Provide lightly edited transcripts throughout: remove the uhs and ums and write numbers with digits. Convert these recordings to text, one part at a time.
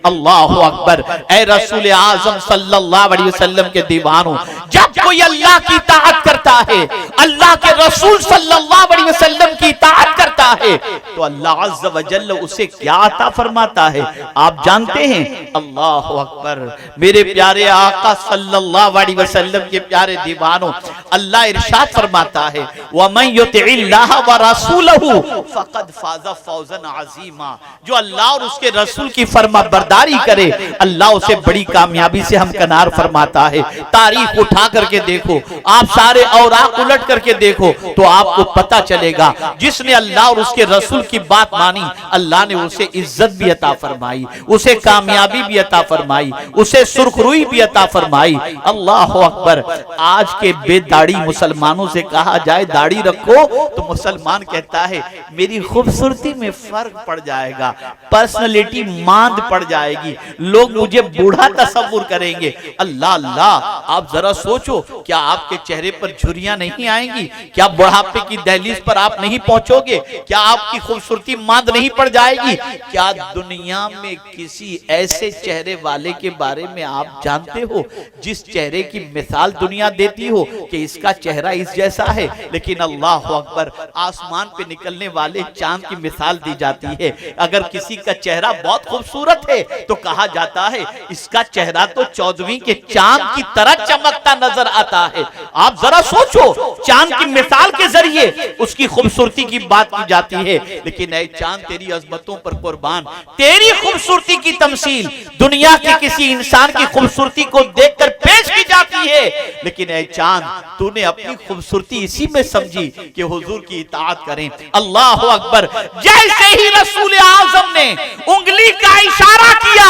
अल्लाह अकबर। ऐ रसूल आजम सल्लल्लाहु अलैहि वसल्लम के दीवानों, जब कोई अल्लाह की इताअत करता है, अल्लाह के रसूल सल्लल्लाहु अलैहि वसल्लम की इताअत करता है, तो अल्लाह अज़्ज़ व जल्ल उसे क्या अता फरमाता है आप जानते हैं? अल्लाह अकबर। मेरे प्यारे आका सल्लल्लाहु अलैहि वसल्लम के प्यारे दीवानों, अल्लाह इरशाद फरमाता है वमन युतिइल्लाह व रसूलहू फक़द फ़ाज़ फ़ौज़न अज़ीमा। जो अल्लाह और उसके रसूल की फरमाबरदारी करे, अल्लाह उसे बड़ी कामयाबी से हमकनार फरमाता है। तारीख उठा करके देखो, आप सारे औराक उलट करके देखो तो आपको पता चलेगा जिसने अल्लाह और उसके रसूल की बात मानी, अल्लाह ने उसे इज्जत भी अता फरमाई, उसे कामयाबी भी अता फरमाई, उसे सुरखरुई भी अता फरमाई। अल्लाह अकबर। आज के बेदाढ़ी मुसलमानों से कहा जाए दाढ़ी रखो तो मुसलमान कहता है मेरी खूबसूरती में फर्क पड़ जाएगा, पर्सनालिटी मांद पड़ जाएगी, लोग मुझे बूढ़ा तस्वुर करेंगे। अल्लाह अल्लाह, आप जरा सोचो, क्या आपके चेहरे पर झुर्रियां नहीं आएंगी? क्या बुढ़ापे की दहलीज पर आप नहीं पहुंचोगे? क्या आपकी खूबसूरती मांद नहीं पड़ जाएगी? क्या दुनिया में किसी ऐसे चेहरे वाले के बारे में आप जानते हो जिस चेहरे की मिसाल दुनिया देती हो कि इसका चेहरा इस जैसा है? लेकिन अल्लाह अकबर, आसमान पे निकलने वाले चांद की मिसाल दी जाती है। अगर किसी का चेहरा बहुत खूबसूरत है तो कहा जाता है इसका चेहरा तो 14वीं के चांद की तरह चमकता नजर आता है। आप जरा सोचो, चांद की मिसाल के जरिए उसकी खूबसूरती की बात की जाती है। लेकिन ऐ चांद, तेरी अजमतों पर कुर्बान, तेरी खूबसूरती की तमसील दुनिया के किसी इंसान की खूबसूरती को देखकर पेश की जाती है। लेकिन ऐ चांद, तूने अपनी खूबसूरती इसी में समझी कि हुजूर की इताअत करें। अल्लाह अकबर। जैसे ही रसूल आजम ने उंगली का इशारा किया,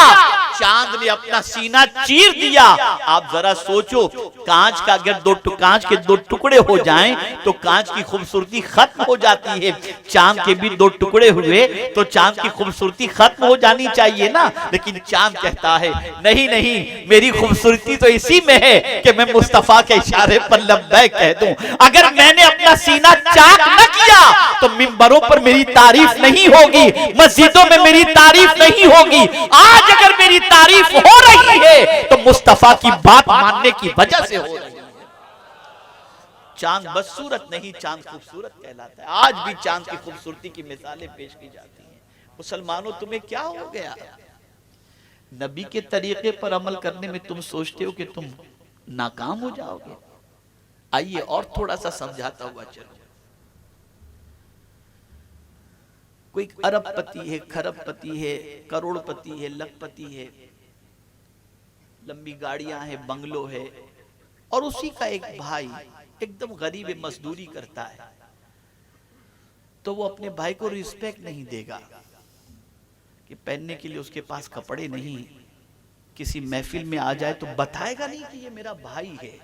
चांद ने अपना सीना चीर दिया। आप जरा सोचो, कांच का अगर कांच के दो टुकड़े हो जाएं तो कांच की खूबसूरती खत्म हो जाती है। चांद के भी दो टुकड़े हुए तो चांद की खूबसूरती खत्म हो जानी चाहिए ना। लेकिन चांद कहता है नहीं नहीं, मेरी खूबसूरती तो इसी में है कि मैं मुस्तफा के इशारे पर लब्बैक कह दूं। अगर मैंने अपना सीना चाक न किया तो मिंबरों पर मेरी तारीफ नहीं होगी, मस्जिदों में मेरी तारीफ नहीं होगी। आज अगर मेरी तारीफ हो रही है तो मुस्तफा की बात मानने की वजह से हो रही है। चांद बदसूरत नहीं, चांद खूबसूरत कहलाता है। आज भी चांद की खूबसूरती की मिसालें पेश की जाती हैं। मुसलमानों, तुम्हें क्या हो गया? नबी के तरीके पर अमल करने में तुम सोचते हो कि तुम नाकाम हो जाओगे। आइए और थोड़ा सा समझाता हुआ चलो। कोई अरबपति है, खरबपति है, करोड़पति है, लखपति है, लंबी गाड़ियां हैं, बंगलो है, और उसी का एक भाई एकदम गरीब है, मजदूरी करता है, तो वो अपने भाई को रिस्पेक्ट नहीं देगा कि पहनने के लिए उसके पास कपड़े नहीं। किसी महफिल में आ जाए तो बताएगा नहीं कि ये मेरा भाई है,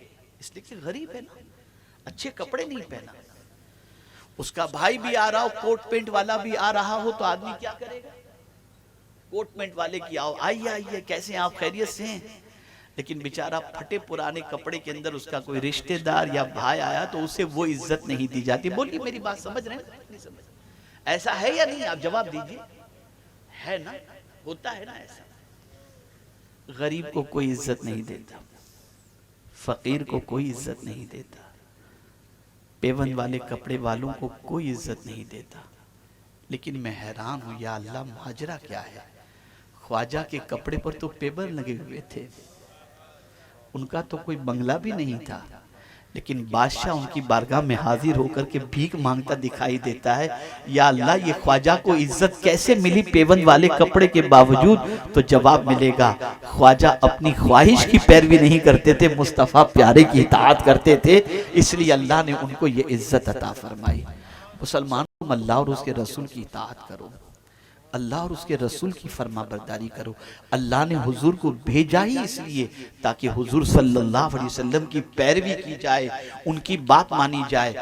इसलिए कि गरीब है ना, अच्छे कपड़े नहीं पहना। उसका भाई भी आ रहा हो, कोट पेंट वाला भी आ रहा हो, तो आदमी क्या करेगा? कोट पेंट वाले की आओ, आइए आइए, कैसे आप, खैरियत से हैं? लेकिन बेचारा फटे पुराने कपड़े के अंदर उसका कोई रिश्तेदार या भाई आया तो उसे वो इज्जत नहीं दी जाती। बोलिए, मेरी बात समझ रहे हैं? नहीं समझ? ऐसा है या नहीं? आप जवाब दीजिए। है ना? होता है ना ऐसा? गरीब को कोई इज्जत नहीं देता, फकीर को कोई इज्जत नहीं देता, पेवन वाले कपड़े वालों को कोई इज्जत नहीं देता। लेकिन मैं हैरान हूं, या अल्लाह, माजरा क्या है? ख्वाजा के कपड़े पर तो पेवर लगे हुए थे, उनका तो कोई बंगला भी नहीं था, लेकिन बादशाह उनकी बारगाह में हाजिर होकर के भीख मांगता दिखाई देता है। या अल्लाह, ये ख्वाजा को इज्जत कैसे मिली पेवन वाले कपड़े के बावजूद? तो जवाब मिलेगा, ख्वाजा अपनी ख्वाहिश की पैरवी नहीं करते थे, मुस्तफ़ा प्यारे की इताअत करते थे, इसलिए अल्लाह ने उनको ये इज्जत अता फरमाई। मुसलमान, तुम अल्लाह और उसके रसूल की इताअत करो, अल्लाह और उसके रसूल की फरमाबरदारी करो। अल्लाह ने हुजूर को भेजा ही इसलिए ताकि हुजूर सल्लल्लाहु अलैहि वसल्लम की पैरवी की जाए, उनकी बात मानी जाए।